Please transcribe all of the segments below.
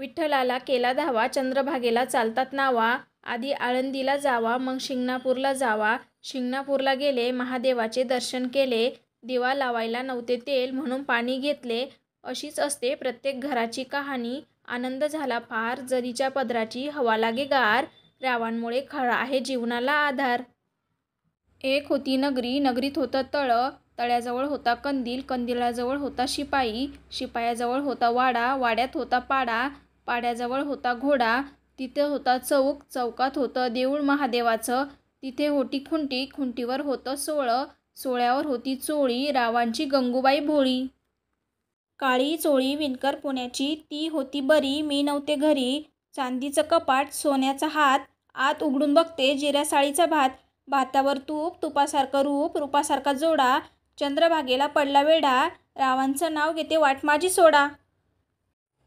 विठ्ठलाला केला धावा, चंद्रभागेला चालतात नावा. आधी आळंदीला जावा, मग शिंगणापूरला जावा. शिंगणापूरला गेले, महादेवाचे दर्शन केले. दिवा लावायला नव्हते तेल, म्हणून पाणी घेतले. अशीच असते प्रत्येक घराची कहाणी. आनंद झाला फार, जरीच्या पदराची हवा लागे गार. रावांमुळे खळा आहे जीवनाला आधार. एक होती नगरी, नगरीत होतं तळं. तळ्याजवळ होता कंदील, कंदिलाजवळ होता शिपाई. शिपायाजवळ होता वाडा, वाड्यात होता पाडा. पाड्याजवळ होता घोडा. तिथे होता चौक, चौकात होतं देऊळ महादेवाचं. तिथे होती खुंटी, खुंटीवर होतं सोळं. सोळ्यावर होती चोळी, रावांची गंगूबाई भोळी. काळी चोळी विणकर पुण्याची, ती होती बरी. मी नव्हते घरी. चांदीचं कपाट, सोन्याचा हात. आत उघडून बघते, जिऱ्या साळीचा भात. भातावर तूप, तुपासारखं रूप, रूपासारखा जोडा. चंद्रभागेला पडला वेढा, रावांचं नाव घेते वाट माझी सोडा.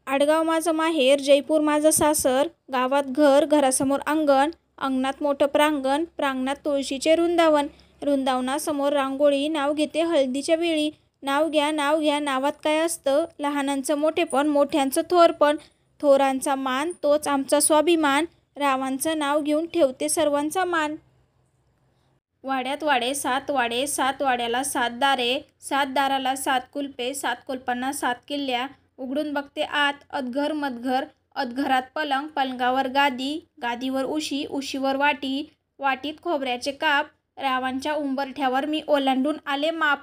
आडगाव माझं माहेर, जयपूर माझं सासर. गावात घर, घरासमोर अंगण. अंगणात मोठं प्रांगण, प्रांगणात तुळशीचे वृंदावन. वृंदावनासमोर रांगोळी, नाव घेते हळदीच्या वेळी. नाव घ्या, नाव घ्या, नावात काय असतं? लहानांचं मोठेपण, मोठ्यांचं थोरपण. थोरांचा मान, तोच आमचा स्वाभिमान. रावांचं नाव घेऊन ठेवते सर्वांचा मान. वाड्यात वाडे, 7 वाडे, 7 वाड्याला 7 दारे. 7 दाराला 7 कुलपे, 7 कुलपांना 7 किल्ल्या. उघडून बघते आत, अदघर मदघर. अदघरात पलंग, पलंगावर गादी. गादीवर उशी, उशीवर वाटी. वाटीत खोबऱ्याचे काप. रावांच्या उंबरठ्यावर मी ओलांडून आले माप.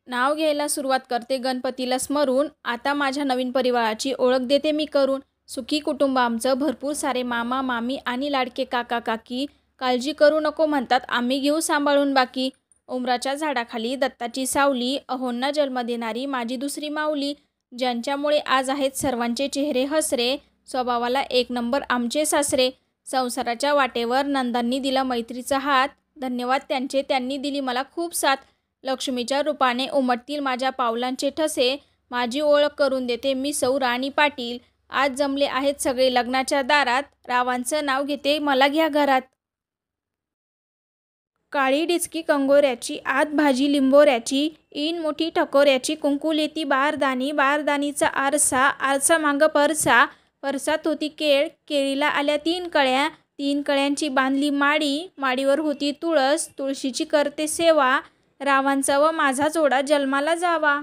नाव घ्यायला सुरुवात करते गणपतीला स्मरून. आता माझ्या नवीन परिवाराची ओळख देते मी करून. सुखी कुटुंब आमचं, भरपूर सारे मामा मामी आणि लाडके काका काकी. काळजी करू नको म्हणतात, आम्ही घेऊ सांभाळून बाकी. उमराच्या झाडाखाली दत्ताची सावली, अहोंना जन्म देणारी माझी दुसरी माऊली. ज्यांच्यामुळे आज आहेत सर्वांचे चेहरे हसरे. स्वभावाला एक नंबर आमचे सासरे. संसाराच्या वाटेवर नंदांनी दिला मैत्रीचा हात. धन्यवाद त्यांचे, त्यांनी दिली मला खूप साथ. लक्ष्मीच्या रूपाने उमटतील माझ्या पावलांचे ठसे. माझी ओळख करून देते मी सौ राणी पाटील. आज जमले आहेत सगळे लग्नाच्या दारात. रावांचं नाव घेते मला घ्या घरात. काळी डिचकी कंगोऱ्याची, आत भाजी लिंबोऱ्याची. ईन मोठी ठकोऱ्याची, कुंकुलेती बारदानी. बारदानीचा आरसा, आरसा मागं परसा. परसात होती केळ, केळीला आल्या 3 कळ्या. 3 कळ्यांची बांधली माडी. माडीवर होती तुळस, तुळशीची करते सेवा. रावांचा व माझा जोडा जन्माला जावा.